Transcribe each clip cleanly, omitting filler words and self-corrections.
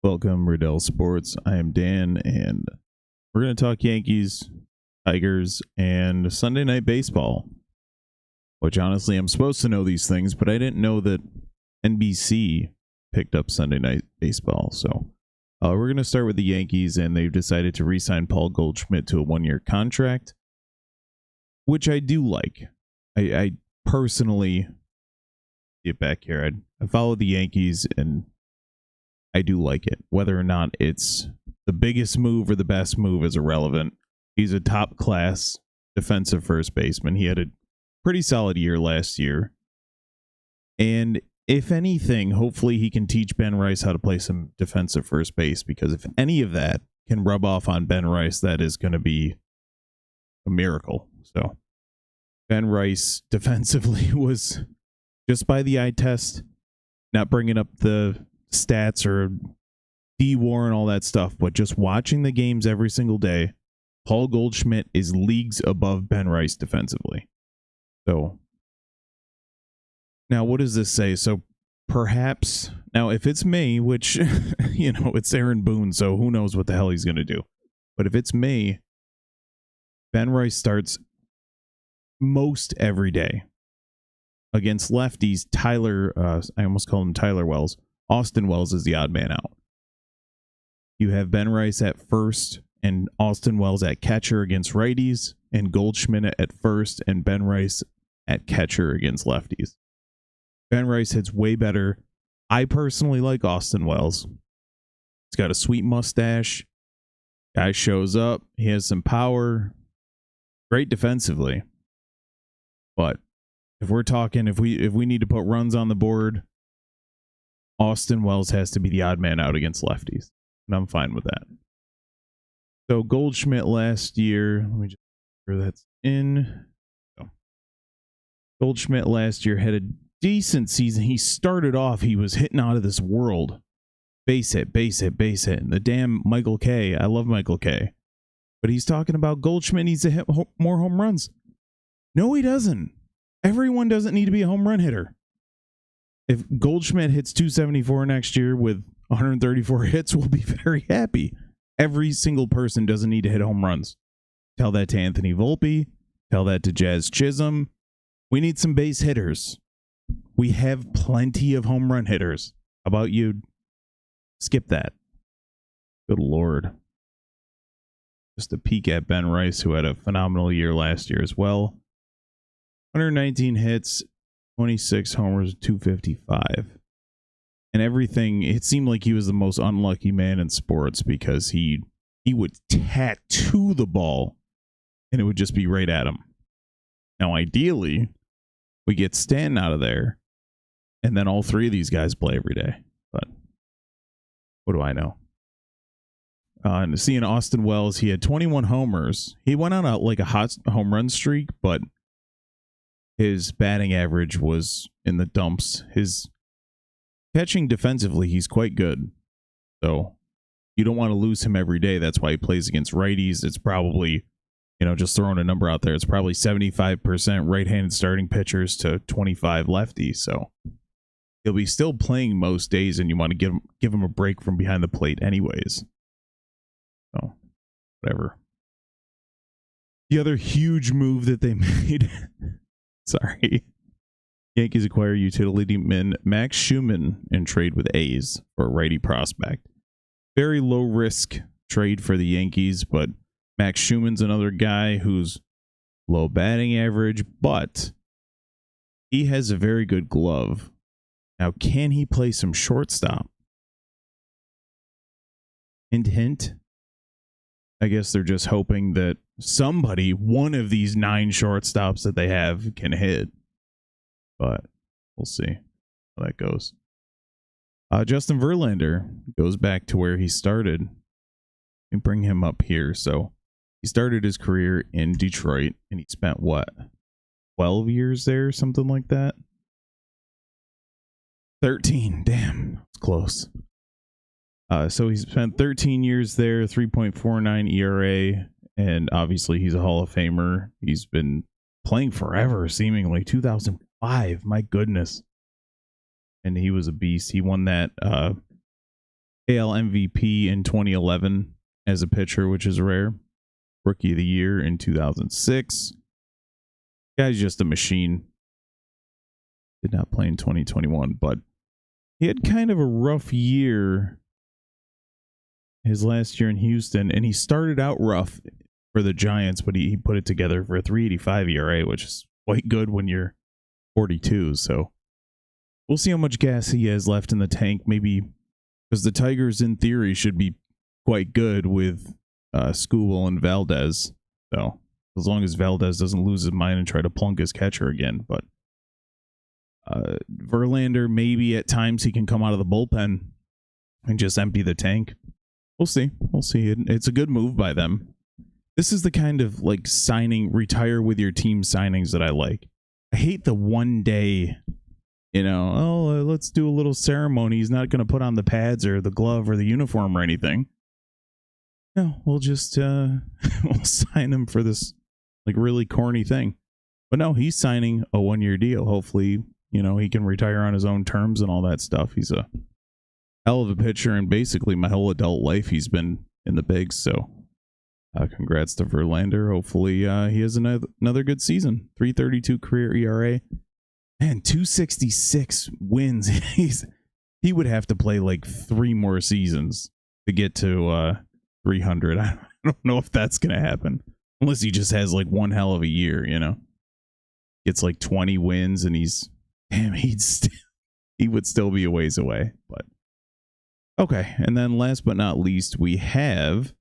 Welcome, Riddell Sports. I am Dan, and we're going to talk Yankees, Tigers, and Sunday Night Baseball. Which, honestly, I'm supposed to know these things, but I didn't know that NBC picked up Sunday Night Baseball. So we're going to start with the Yankees, and they've decided to re-sign Paul Goldschmidt to a one-year contract, which I do like. I personally get back here. I follow the Yankees, and I do like it. Whether or not it's the biggest move or the best move is irrelevant. He's a top-class defensive first baseman. He had a pretty solid year last year. And if anything, hopefully he can teach Ben Rice how to play some defensive first base, because if any of that can rub off on Ben Rice, that is going to be a miracle. So Ben Rice defensively was just by the eye test, not bringing up the stats or D-WAR and all that stuff, but just watching the games every single day, Paul Goldschmidt is leagues above Ben Rice defensively. So now what does this say? So perhaps now if it's May, which it's Aaron Boone, so who knows what the hell he's going to do. But if it's May, Ben Rice starts most every day against lefties. I almost call him Tyler Wells. Austin Wells is the odd man out. You have Ben Rice at first and Austin Wells at catcher against righties, and Goldschmidt at first and Ben Rice at catcher against lefties. Ben Rice hits way better. I personally like Austin Wells. He's got a sweet mustache. Guy shows up. He has some power. Great defensively. But if we're talking, if we need to put runs on the board, Austin Wells has to be the odd man out against lefties. And I'm fine with that. So Goldschmidt last year, let me just make sure that's in. Goldschmidt last year had a decent season. He started off, he was hitting out of this world. Base hit, base hit, base hit. And the damn Michael K. I love Michael K. But he's talking about Goldschmidt needs to hit more home runs. No, he doesn't. Everyone doesn't need to be a home run hitter. If Goldschmidt hits 274 next year with 134 hits, we'll be very happy. Every single person doesn't need to hit home runs. Tell that to Anthony Volpe. Tell that to Jazz Chisholm. We need some base hitters. We have plenty of home run hitters. How about you skip that? Good Lord. Just a peek at Ben Rice, who had a phenomenal year last year as well. 119 hits, 26 homers, 255. And everything, it seemed like he was the most unlucky man in sports, because he would tattoo the ball and it would just be right at him. Now, ideally, we get Stanton out of there, and then all three of these guys play every day. But what do I know? And seeing Austin Wells, he had 21 homers. He went on a hot home run streak, but his batting average was in the dumps. His catching defensively, he's quite good. So you don't want to lose him every day. That's why he plays against righties. It's probably, just throwing a number out there, it's probably 75% right-handed starting pitchers to 25 lefties. So he'll be still playing most days, and you want to give him a break from behind the plate anyways. So whatever. The other huge move that they made, sorry, Yankees acquire utility man Max Schumann in trade with A's for a righty prospect. Very low risk trade for the Yankees, but Max Schumann's another guy who's low batting average, but he has a very good glove. Now, can he play some shortstop? Hint, hint. I guess they're just hoping that one of these 9 shortstops that they have can hit. But we'll see how that goes. Justin Verlander goes back to where he started. And bring him up here. So he started his career in Detroit, and he spent 12 years there, something like that. 13. Damn, it's close. So he spent 13 years there, 3.49 ERA, and obviously he's a Hall of Famer. He's been playing forever, seemingly. 2005, my goodness. And he was a beast. He won that AL MVP in 2011 as a pitcher, which is rare. Rookie of the Year in 2006. Guy's just a machine. Did not play in 2021, but he had kind of a rough year his last year in Houston, and he started out rough for the Giants, but he put it together for a 3.85 ERA, which is quite good when you're 42. So we'll see how much gas he has left in the tank. Maybe because the Tigers, in theory, should be quite good with Skubal and Valdez. So as long as Valdez doesn't lose his mind and try to plunk his catcher again, but Verlander, maybe at times he can come out of the bullpen and just empty the tank. We'll see. We'll see. It's a good move by them. This is the kind of like signing, retire with your team signings that I like. I hate the one day, let's do a little ceremony. He's not going to put on the pads or the glove or the uniform or anything. No, we'll just we'll sign him for this like really corny thing. But no, he's signing a 1-year deal. Hopefully, he can retire on his own terms and all that stuff. He's a hell of a pitcher, and basically my whole adult life he's been in the bigs. So congrats to Verlander. Hopefully he has another good season. 3.32 career ERA and 266 wins. He would have to play like 3 more seasons to get to 300. I don't know if that's gonna happen unless he just has like one hell of a year. Gets like 20 wins, and he would still be a ways away. But okay, and then last but not least, we have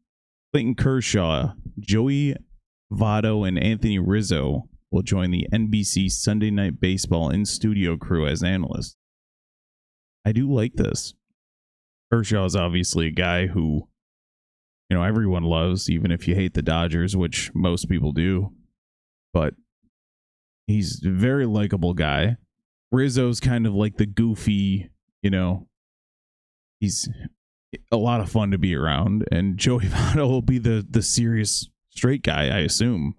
Clayton Kershaw, Joey Votto, and Anthony Rizzo will join the NBC Sunday Night Baseball in-studio crew as analysts. I do like this. Kershaw is obviously a guy who, everyone loves, even if you hate the Dodgers, which most people do. But he's a very likable guy. Rizzo's kind of like the goofy, he's a lot of fun to be around, and Joey Votto will be the serious straight guy, I assume.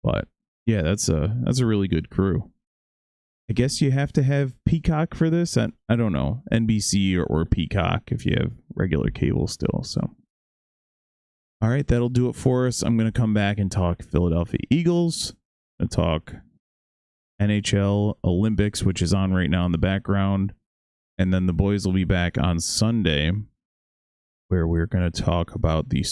But yeah, that's a really good crew. I guess you have to have Peacock for this. I don't know, NBC or Peacock if you have regular cable still. So all right, that'll do it for us. I'm going to come back and talk Philadelphia Eagles. I'm going to talk NHL Olympics, which is on right now in the background. And then the boys will be back on Sunday, where we're going to talk about the